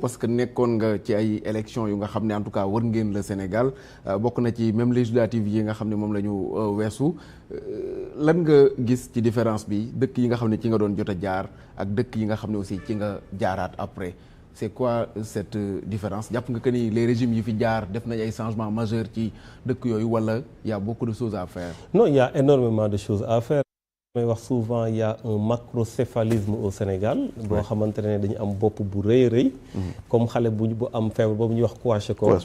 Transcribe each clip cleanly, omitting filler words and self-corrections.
parce que nekkoon nga ci ay élections yu nga xam ne en tout cas wër ngeen le Sénégal bokk na ci même législative yi nga xam ne moom la ñu weesu lan nga gis ci différence bi dëkk yi nga xam ne ci nga doon jot a jaar ak dëkk yi nga xam ne aussi ci nga jaaraat après c'est quoi cette différence jàpp nga que ni les régimes yi fi jaar def nañ ay changements majeurs ci dëkk yooyu wala y a beaucoup de choses à faire? Non, il y a énormément de choses à faire. may wax souvent il y a un macrocéphalisme au Sénégal boo xamante ne dañu am bopp bu rëy a rëy comme xale bu am feebar boobu ñuy wax kwashiorkor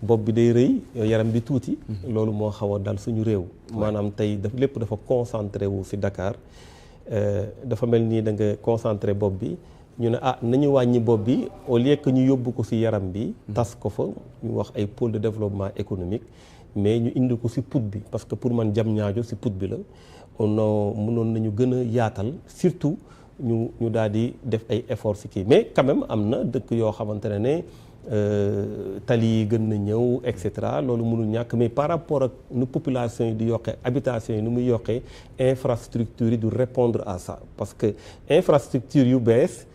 bopp bi day rëy yaram bi tuuti loolu moo xaw a dal suñu réew maanaam tey lépp dafa concentré wu ci Dakar dafa mel nii da nga concentré bopp bi ñu ne nañu wàññi bopp bi au lieu que ñu yóbbu ko ci yaram bi tas ko fa ñu wax ay pôle de développement économique mais ñu indi ko ci put bi parce que pour man Diamniadio ci put bi la mënoon nañu gën a yaatal surtout ñu daal di def ay efforts ci kii mais quand même am na dëkk yoo xamante ne tali yi gën na ñëw et cetera loolu mënul ñàkk mais par rapport ak nu population yi di yokkee habitation yi nu muy yokkee infrastructure yi du répondre à ça parce que infrastructure yu bees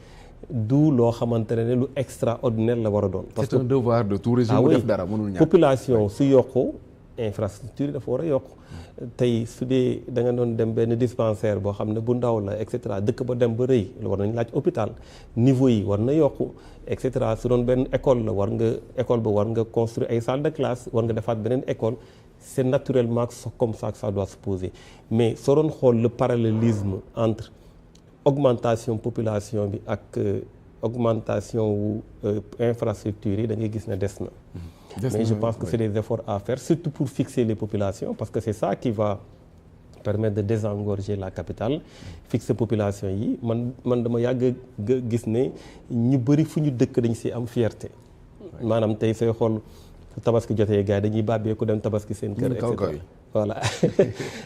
du loo xamante ne lu extraordinaire la war a doon. parce que c'est un devoir de tout régime bu def dara mënul ñàkk population su yokku infrastructure yi dafa war a yokk tey su dee da nga doon dem benn dispensaire boo xam ne bu ndaw la et cetera dëkk ba dem ba rëy war nañ laaj hôpital niveau yi war na yokku et cetera su doon benn école la école ba war nga construire ay salle de classe war nga defaat beneen école c'est naturellement comme ça que ça doit se poser mais soo doon xool le parallélisme entre augmentation population bi ak augmentation wu infrastructure yi da ngay gis ne des na. Mais je pense que c'est des efforts à faire, surtout pour fixer les populations, parce que c'est ça qui va permettre de désengorger la capitale. Fixer population yi man dama yàgg gis ne ñu bëri fu ñu dëkk dañ ci am fierté. maanaam tey sooy xool tabaski jotee gars yi dañuy bàbbee ku dem tabaski seen kër et cetera. Voilà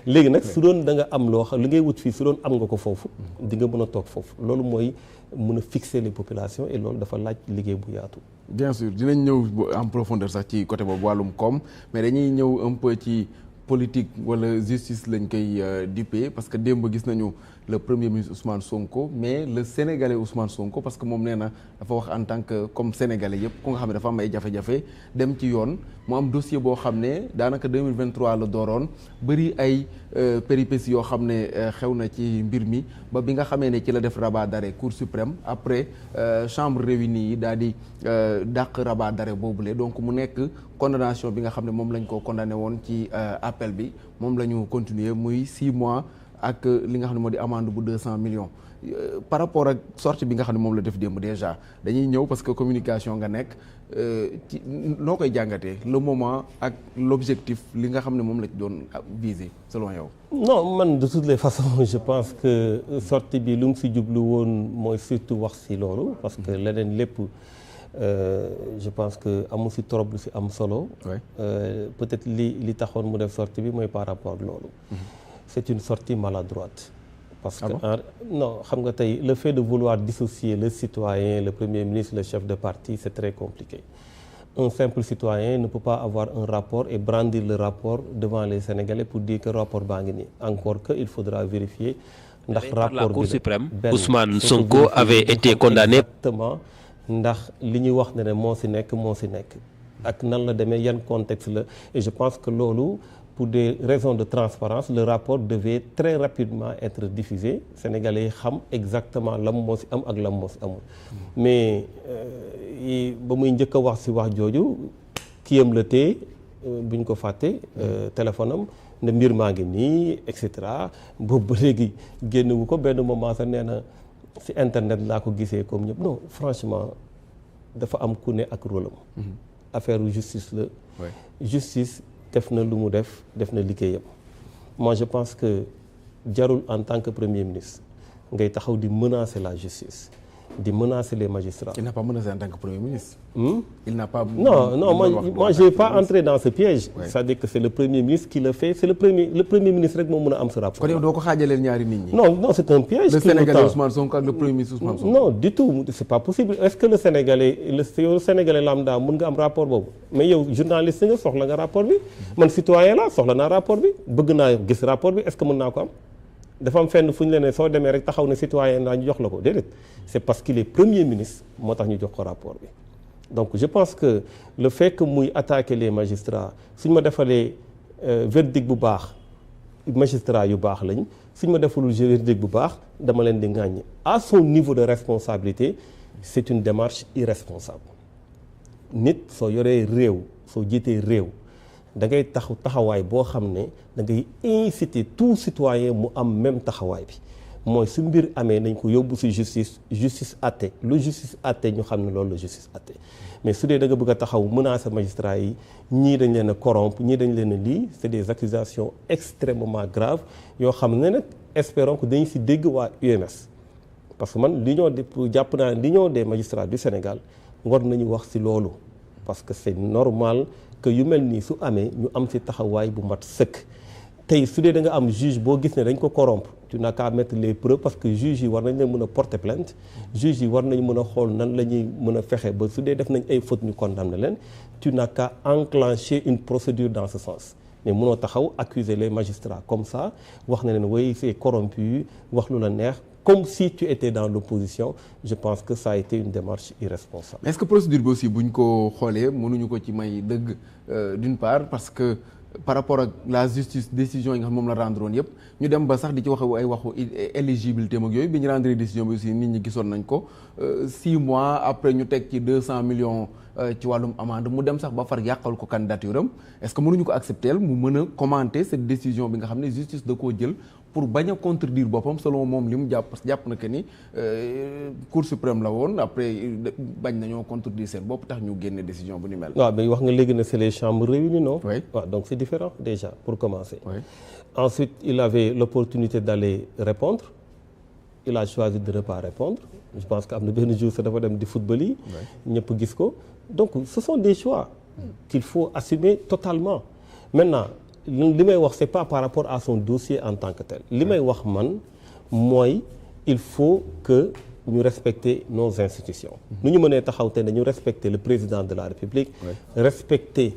léegi nag su doon da nga am loo xam li ngay wut fii su doon am nga ko foofu di nga mën a toog foofu loolu mooy mën a fixer les populations et loolu dafa laaj liggéey bu yaatu. Bien sûr dinañ ñëw en profondeur sax ci côté boobu wàllum koom mais dañuy ñëw un peu ci politique wala justice lañ koy dippee parce que démb gis nañu le premier ministre Ousmane Sonko mais le sénégalais Ousmane Sonko parce que moom nee na dafa wax en tant que comme sénégalais yëpp ku nga xam ne dafa am ay jafe-jafe dem ci yoon mu am dossier boo xam ne daanaka 2023 la dooroon bëri ay péripéties yoo xam ne xew na ci mbir mi ba bi nga xamee ne ci la def rabat d'arrêt Cour suprême après chambre réunie yi daal di dàq rabat d'arrêt boobule donc mu nekk condamnation bi nga xam ne moom lañ ko condamné woon ci appel bi moom la ñu continuer muy 6 mois ak li nga xam ne moo di amende bu 200 millions par rapport ak sortie bi nga xam ne moom la def démb déjà dañuy ñëw parce que communication nga nekk ci noo koy jàngatee le moment ak l'objectif li nga xam ne moom la ci doon viser selon yow. Non man de toutes les façons je pense que sortie bi lu mu si jublu woon mooy surtout wax si loolu parce que leneen lépp je pense que amu si trop lu si am solo. Peut-être li taxoon mu def sortie bi mooy par rapport ak loolu. C'est une sortie maladroite. Parce que non xam nga tey le fait de vouloir dissocier le citoyen le premier ministre le chef de parti c'est très compliqué. Un simple citoyen ne peut pas avoir un rapport et brandir le rapport devant les Sénégalais pour dire que rapport baa ngi nii encore que il faudra vérifier ndax rapport la Cour suprême Ousmane Sonko avait été condamné exactement ndax li ñuy wax ne moo ci nekk ak nan la demee yan contexte la et je pense que loolu pour des raisons de transparence le rapport devait très rapidement être diffusé Sénégalais yi xam exactement lam moo ci am ak lam moo ci amul mais ba muy njëkk a wax ci wax jooju kiyam la tee bu ñu ko fàtte téléphone am ne mbir maa ngi nii et cetera boobu ba léegi génnewu ko benn moment sax nee na ci internet laa ko gisee comme ñëpp non franchement dafa am ku ne ak rôle am affaire justice la justice def na lu mu def na liggéeyam moi je pense que jarul en tant que premier ministre ngay taxaw di menacer la justice di menacer les magistrats. Il n'a pas menacé en tant que premier ministre. Il n'a pas. Non moi je vais pas entrer dans ce piège. C'est-à-dire que c'est le premier ministre qui le fait c'est le premier ministre rek moo mën a am ce rapport. kon yow doo ko xaajaleel ñaari nit ñi. non c'est un piège. le Sénégalais Ousmane Sonko ak le premier ministre Ousmane Sonko. Non du tout c'est pas possible est-ce que le Sénégalais lambda mën nga am rapport boobu mais yow journaliste nga soxla nga rapport bi man citoyen la soxla naa rapport bi bëgg naa gis rapport bi est-ce que mën naa ko am. dafa am fenn fu ñu la ne soo demee rek taxaw ne citoyen daa ñu jox la ko déedéet c'est parce qu'il est premier ministre moo tax ñu jox ko rapport bi. Donc je pense que le fait que muy attaquer les magistrats suñ ma defalee verdict bu baax magistrats yu baax lañ suñ ma defalul verdict bu baax dama leen di ŋàññi à son niveau de responsabilité c'est une démarche irresponsable. Nit soo yoree réew soo jiitee réew da ngay taxawaay boo xam ne da ngay inciter tout citoyen mu am même taxawaay bi mooy su mbir amee nañ ko yóbbu ci justice àtte lu justice àtte ñu xam ne loolu la justice àtte mais su dee da nga bëgg a taxaw menacer magistrat yi ñii dañ leen a corrompre ñii dañ leen a lii c'est des accusations extrêmement graves yoo xam ne nag espérons que dañu ci dégg waa UMS parce que man jàpp naa l'union des magistrats du Sénégal war nañu wax ci loolu parce que c'est normal que yu mel nii su amee ñu am ci taxawaay bu mat sëkk tey su dee da nga am juge boo gis ne dañ ko corrompre tu n'as qu'à mettre les preuves parce que juge yi war nañ leen mën a porter plainte juge yi war nañ mën a xool nan la ñuy mën a fexe ba su dee def nañ ay fautes ñu condamner leen tu n'as qu'à enclencher une procédure dans ce sens mais mënoo taxaw accuser les magistrats comme ça wax na leen oui c'est corrompu wax lu la neex comme si tu étais dans l'opposition je pense que ça a été une démarche irresponsable. Est-ce que procédure bi aussi buñ ko xoolee mënuñu ko ci may dëgg d'une part parce que par rapport ak la justice décision yi nga xam moom la rendre woon yëpp ñu dem ba sax di ci wax ay waxu éligibilité mag yooyu bi ñu rendre décision bi aussi nit ñi gisoon nañ ko 6 mois après ñu teg ci 200 millions ci wàllum amende mu dem sax ba far yàqal ko candidature am est-ce que mënuñu ko accepter mu mën a commenter cette décision bi nga xam ne justice da koo jël pour bañ a contredire boppam selon moom li mu jàpp parce que jàpp na que ni Cour suprême la woon après bañ nañoo contredire seen bopp tax ñu génne décision bu ni mel. waaw mais wax nga léegi ne c'est les chambres réunies non. oui waaw donc c'est différent déjà pour commencer. oui. Ensuite il avait l'opportunité d'aller répondre il a choisi de ne pas répondre je pense que am na benn jour sax dafa dem di football yi. ñëpp gis ko donc ce sont des choix qu'il faut assumer totalement maintenant. li may wax c'est pas par rapport à son dossier en tant que tel li may wax man mooy il faut que ñu respecter nos institutions nu ñu mënee taxaw te dañu respecter le président de la République respecter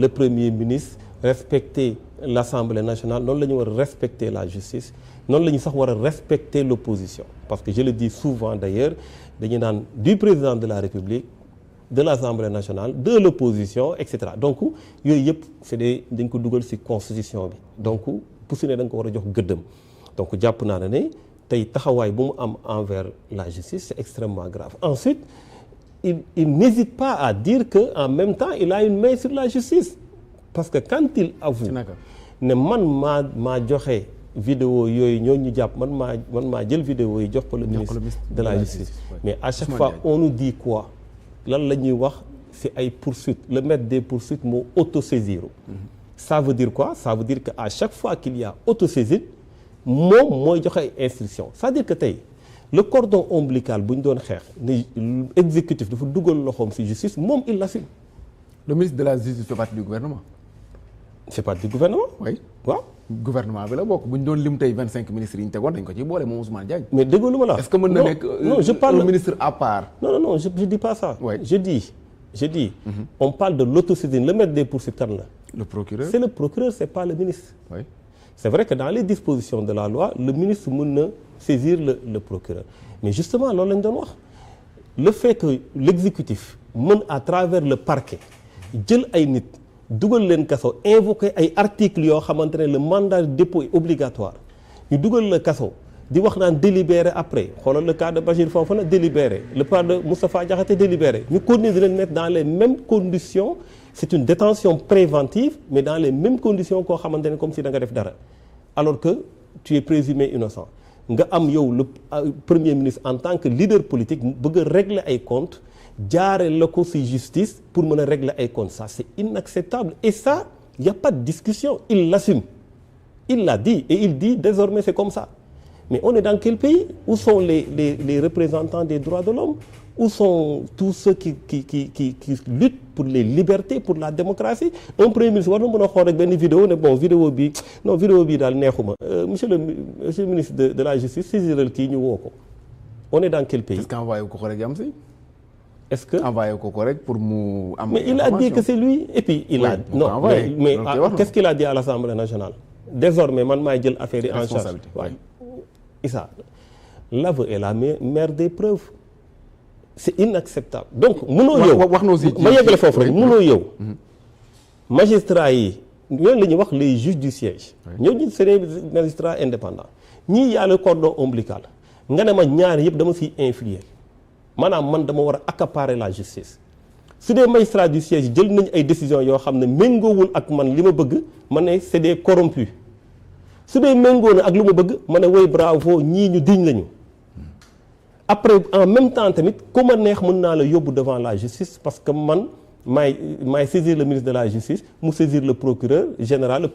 le premier ministre respecter l'Assemblée nationale noonu la ñu war a respecter la justice noonu la ñu sax war a respecter l'opposition parce que je le dis souvent d'ailleurs dañu naan du président de la République de l'Assemblée nationale de l'opposition et cetera donc yooyu yëpp c'est des dañ ko dugal ci constitution bi donc pour su ne da nga ko war a jox gëddëm donc jàpp naa ne tey taxawaay bu mu am envers la justice c'est extrêmement grave ensuite il n'hésite pas à dire que en même temps il a une main sur la justice parce que quand il avoue ne man maa joxe vidéo yooyu ñooñu ñu jàpp man maa jël vidéo yi jox ko le ministre de la justice mais à chaque fois on nous dit quoi lan la ñuy wax c'est ay poursuites le maître des poursuites moo autosaisir ça veut dire quoi ça veut dire que à chaque fois qu'il y a autosaisine moom mooy joxe ay instructions c'est-à-dire que tey le cordon ombilical bu ñu doon xeex ni exécutif dafa dugal loxoom ci justice moom il l'assume. Le ministre de la justice fait partie du gouvernement. fait partie du gouvernement. oui waaw. gouvernement bi la bokk bu ñu doon lim tey 25 ministres yi ñu tegoon dañ ko ciy boole moom Ousmane Diagne. mais déggoo lu ma la. est-ce que mën na nekk un ministre à part. non je dis pas ça. oui je dis. On parle de l'autosaisine le maître des poursuites kan la. le procureur c'est le procureur c'est pas le ministre. oui c'est vrai que dans les dispositions de la loi le ministre mën na saisir le procureur mais justement loolu lañ doon wax le fait que l'exécutif mën à travers le parquet jël ay nit. dugal leen kaso invoquer ay articles yoo xamante ne le mandat de dépôt est obligatoire ñu dugal la kaso di wax naan délibéré après xoolal le cas de Bachir Fofana délibéré le cas de Moustapha Diakhaté délibéré ñu continuer di leen mettre dans les mêmes conditions c'est une détention préventive mais dans les mêmes conditions koo xamante ne comme si da nga def dara alors que tu es présumé innocent nga am yow le premier ministre en tant que leader politique bëgg a régler ay comptes jaare la ko ci justice pour mën a régler ay comptes ça c'est inacceptable et ça il y a pas de discussion il l'assume il l'a dit et il dit désormais c'est comme ça mais on est dans quel pays où sont les représentants des droits de l'homme où sont tous ceux qui luttent pour les libertés pour la démocratie un premier ministre war na mën a xool rek benn vidéo ne bon vidéo bi daal neexuma monsieur le ministre de la justice saisiral kii ñu woo ko on est dans quel pays. est-ce que envoyé ko rek yam si. est-ce que envoyé ko rek pour mu am. mais il a dit que c'est lui et puis il a non mais qu'est-ce qu'il a dit à l'Assemblée nationale désormais man maay jël affaire yi en charge waaw Issa l'aveu est la mère des preuves c'est inacceptable donc mënoo yow wax na aussi ma yeggale foofu rek mënoo yow magistrats yi ñooñu la ñuy wax les juges du siège ñooñu c'est des magistrats indépendants ñii y a le cordon ombilical nga ne ma ñaar yëpp dama siy influer maanaam man dama war a accaparer la justice su dee magistrats du siège jël nañ ay décisions yoo xam ne méngoowul ak man li ma bëgg ma ne c'est des corrompus su dee méngoo na ak lu ma bëgg ma ne woy bravo ñii ñu diñ lañu après en même temps tamit ku ma neex mën naa la yóbbu devant la justice parce que man maay saisir le ministre de la justice mu saisir le procureur général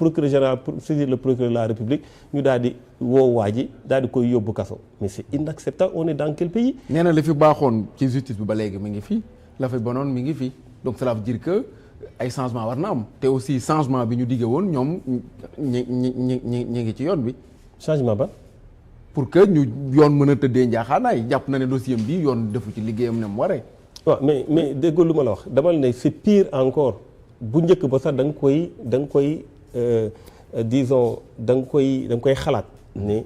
saisir le procureur de la république ñu daal di woo waa ji daal di koy yóbbu kaso mais c'est inacceptable on est dans quel pays. nee na li fi baaxoon ci justice bi ba léegi mi ngi fi la fi bonoon mi ngi fi donc cela veut dire que ay changement war na am te aussi changement bi ñu diggee woon ñoom ñi ngi ci yoon bi. changement ba. pour que ñu yoon mën a tëddee njaaxaanaay jàpp na ne dossier bi yoon defu ci liggéeyam ne mu waree. waaw mais déggoo lu ma la wax dama ne c'est pire encore bu njëkk ba sax da nga koy disons da nga koy xalaat ne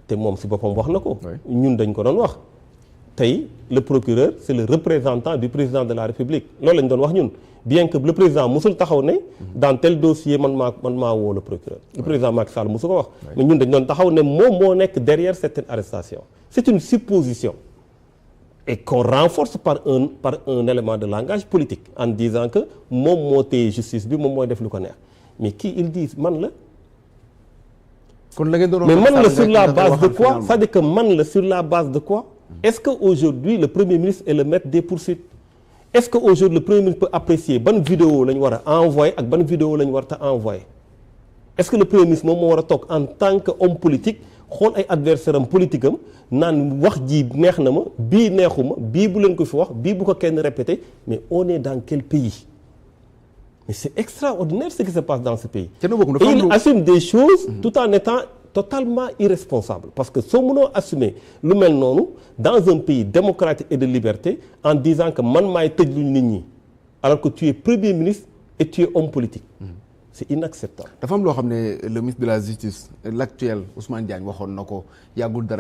te moom si boppam wax na ko. ñun dañ ko doon wax. tey le procureur c'est le représentant du président de la République loolu lañ doon wax ñun bien que le président musul taxaw ne dans tel dossier man maa woo le procureur. le président Macky Sall musu ko wax. mais ñun dañ doon taxaw ne moom moo nekk derrière certaines arrestations c'est une supposition. et qu'on renforce par un élément de langage politique en disant que moom moo téye justice bi moom mooy def lu ko neex mais qui ils disent man la. kon la ngeen doon mais man la sur la base de quoi c'est-à-dire que man la sur la base de quoi. est-ce que aujourd'hui le premier ministre est le maître des poursuites est-ce que aujourd'hui le premier ministre peut apprécier ban vidéo la ñu war a envoyer ak ban vidéo la ñu war a envoyer est-ce que le premier ministre moom moo war a toog en tant que homme politique. xool ay adversaire am politique am naan wax ji neex na ma bii neexuma bii bu leen ko fi wax bii bu ko kenn répété mais on est dans quel pays mais c'est extraordinaire ce qui se passe dans ce pays et il assume des choses tout en étant totalement irresponsable parce que soo mënoo assumer lu mel noonu dans un pays démocratique et de liberté en disant que man maay tëj lu nit ñi alors que tu es premier ministre et tu es homme politique c'est inacceptable. dafa am loo xam ne le ministre de la justice l'actuel Ousmane Diagne waxoon na ko yàggul dara